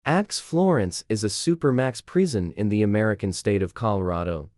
Axe Florence is a supermax prison in the American state of Colorado,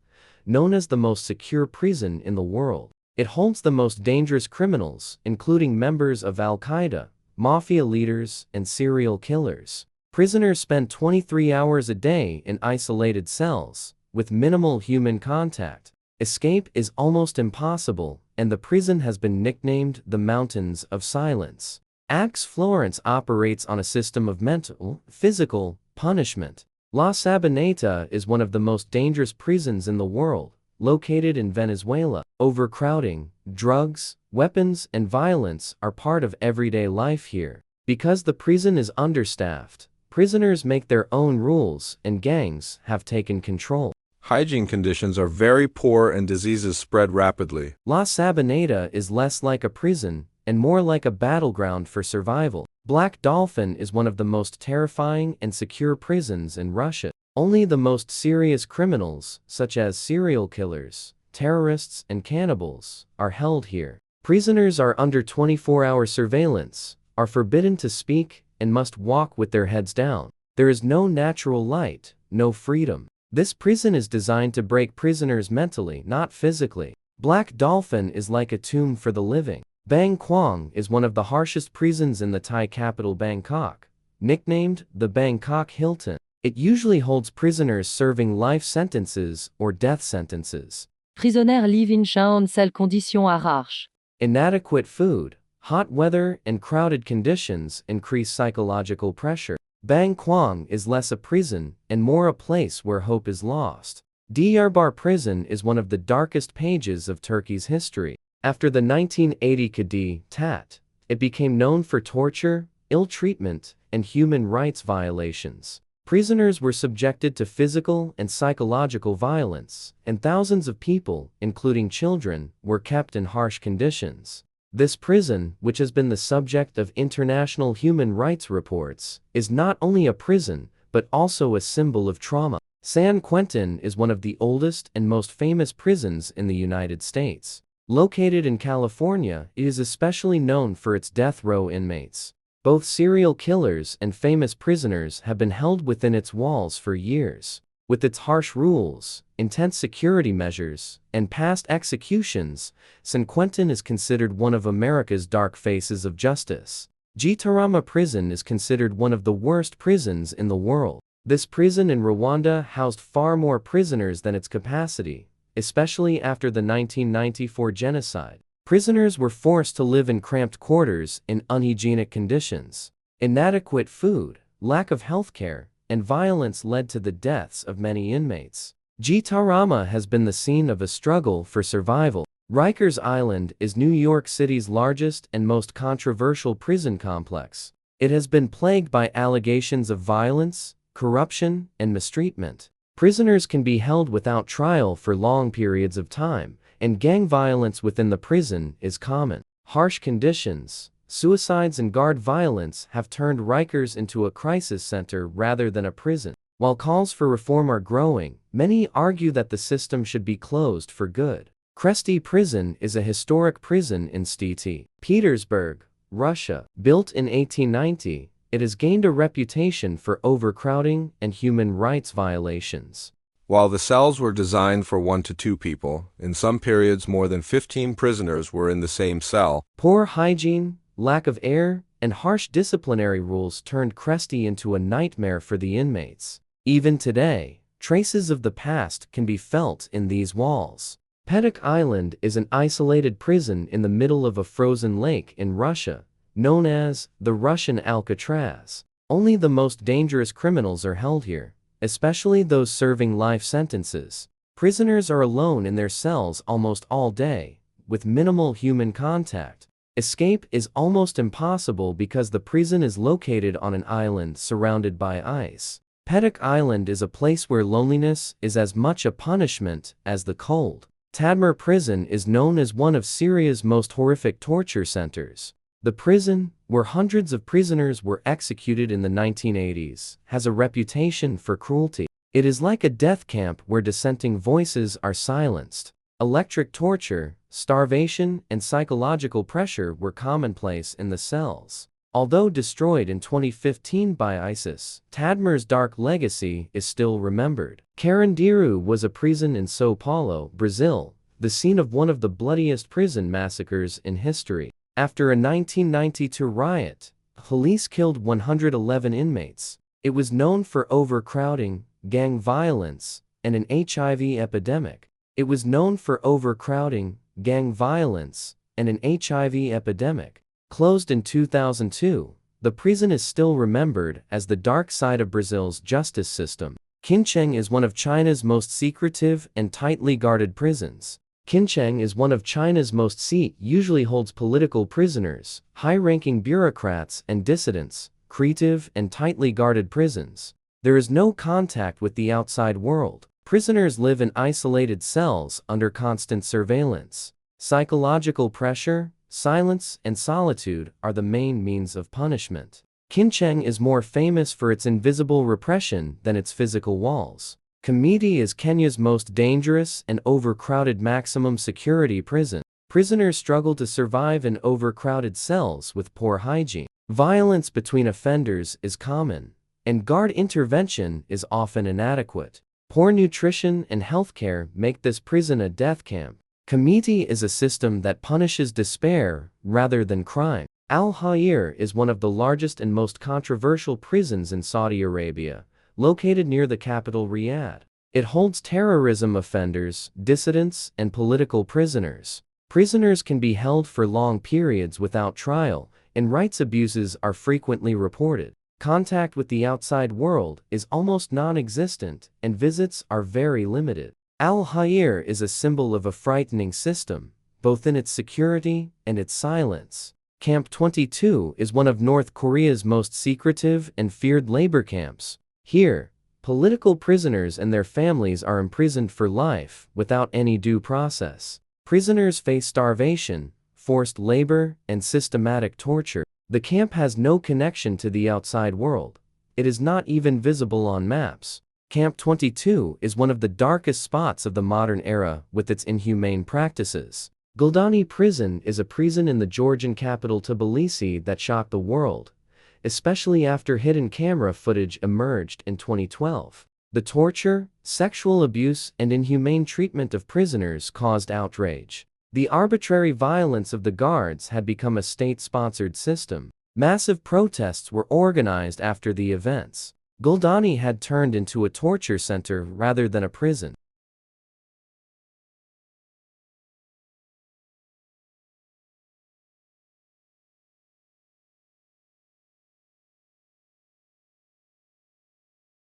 known as the most secure prison in the world. It holds the most dangerous criminals, including members of Al-Qaeda, mafia leaders, and serial killers. Prisoners spend 23 hours a day in isolated cells, with minimal human contact. Escape is almost impossible, and the prison has been nicknamed the Mountains of Silence. Axe Florence operates on a system of mental, physical punishment. La Sabaneta is one of the most dangerous prisons in the world, located in Venezuela. Overcrowding, drugs, weapons, and violence are part of everyday life here. Because the prison is understaffed, prisoners make their own rules and gangs have taken control. Hygiene conditions are very poor and diseases spread rapidly. La Sabaneta is less like a prison and more like a battleground for survival. Black Dolphin is one of the most terrifying and secure prisons in Russia. Only the most serious criminals, such as serial killers, terrorists, and cannibals, are held here. Prisoners are under 24-hour surveillance, are forbidden to speak, and must walk with their heads down. There is no natural light, no freedom. This prison is designed to break prisoners mentally, not physically. Black Dolphin is like a tomb for the living. Bang Kwang is one of the harshest prisons in the Thai capital Bangkok, nicknamed the Bangkok Hilton. It usually holds prisoners serving life sentences or death sentences. Prisonniers vivent in sales conditions harsh. Inadequate food, hot weather, and crowded conditions increase psychological pressure. Bang Kwang is less a prison and more a place where hope is lost. Diyarbakir prison is one of the darkest pages of Turkey's history. After the 1980 Kadi Tat, it became known for torture, ill treatment, and human rights violations. Prisoners were subjected to physical and psychological violence, and thousands of people, including children, were kept in harsh conditions. This prison, which has been the subject of international human rights reports, is not only a prison, but also a symbol of trauma. San Quentin is one of the oldest and most famous prisons in the United States. Located in California, it is especially known for its death row inmates. Both serial killers and famous prisoners have been held within its walls for years. With its harsh rules, intense security measures, and past executions, San Quentin is considered one of America's dark faces of justice. Gitarama Prison is considered one of the worst prisons in the world. This prison in Rwanda housed far more prisoners than its capacity, especially after the 1994 genocide. Prisoners were forced to live in cramped quarters in unhygienic conditions. Inadequate food, lack of health care, and violence led to the deaths of many inmates. Gitarama has been the scene of a struggle for survival. Rikers Island is New York City's largest and most controversial prison complex. It has been plagued by allegations of violence, corruption, and mistreatment. Prisoners can be held without trial for long periods of time, and gang violence within the prison is common. Harsh conditions, suicides, and guard violence have turned Rikers into a crisis center rather than a prison. While calls for reform are growing, many argue that the system should be closed for good. Kresty Prison is a historic prison in St. Petersburg, Russia. Built in 1890, it has gained a reputation for overcrowding and human rights violations. While the cells were designed for 1 to 2 people, in some periods more than 15 prisoners were in the same cell. Poor hygiene, lack of air, and harsh disciplinary rules turned Kresty into a nightmare for the inmates. Even today, traces of the past can be felt in these walls. Petek Island is an isolated prison in the middle of a frozen lake in Russia, known as the Russian Alcatraz. Only the most dangerous criminals are held here, especially those serving life sentences. Prisoners are alone in their cells almost all day, with minimal human contact. Escape is almost impossible because the prison is located on an island surrounded by ice. Petek Island is a place where loneliness is as much a punishment as the cold. Tadmor Prison is known as one of Syria's most horrific torture centers. The prison, where hundreds of prisoners were executed in the 1980s, has a reputation for cruelty. It is like a death camp where dissenting voices are silenced. Electric torture, starvation, and psychological pressure were commonplace in the cells. Although destroyed in 2015 by ISIS, Tadmur's dark legacy is still remembered. Carandiru was a prison in São Paulo, Brazil, the scene of one of the bloodiest prison massacres in history. After a 1992 riot, police killed 111 inmates. It was known for overcrowding, gang violence, and an HIV epidemic. It was known for overcrowding, gang violence, and an HIV epidemic. Closed in 2002, the prison is still remembered as the dark side of Brazil's justice system. Kincheng is one of China's most secretive and tightly guarded prisons. Kincheng is one of China's most usually holds political prisoners, high-ranking bureaucrats and dissidents, creative and tightly guarded prisons. There is no contact with the outside world. Prisoners live in isolated cells under constant surveillance. Psychological pressure, silence, and solitude are the main means of punishment. Kincheng is more famous for its invisible repression than its physical walls. Kamiti is Kenya's most dangerous and overcrowded maximum security prison. Prisoners struggle to survive in overcrowded cells with poor hygiene. Violence between offenders is common, and guard intervention is often inadequate. Poor nutrition and healthcare make this prison a death camp. Kamiti is a system that punishes despair rather than crime. Al-Hayr is one of the largest and most controversial prisons in Saudi Arabia, located near the capital Riyadh. It holds terrorism offenders, dissidents, and political prisoners. Prisoners can be held for long periods without trial, and rights abuses are frequently reported. Contact with the outside world is almost non-existent, and visits are very limited. Al-Hayr is a symbol of a frightening system, both in its security and its silence. Camp 22 is one of North Korea's most secretive and feared labor camps. Here, political prisoners and their families are imprisoned for life without any due process. Prisoners face starvation, forced labor, and systematic torture. The camp has no connection to the outside world. It is not even visible on maps. Camp 22 is one of the darkest spots of the modern era with its inhumane practices. Guldani Prison is a prison in the Georgian capital Tbilisi that shocked the world, especially after hidden camera footage emerged in 2012. The torture, sexual abuse, and inhumane treatment of prisoners caused outrage. The arbitrary violence of the guards had become a state-sponsored system. Massive protests were organized after the events. Guldani had turned into a torture center rather than a prison.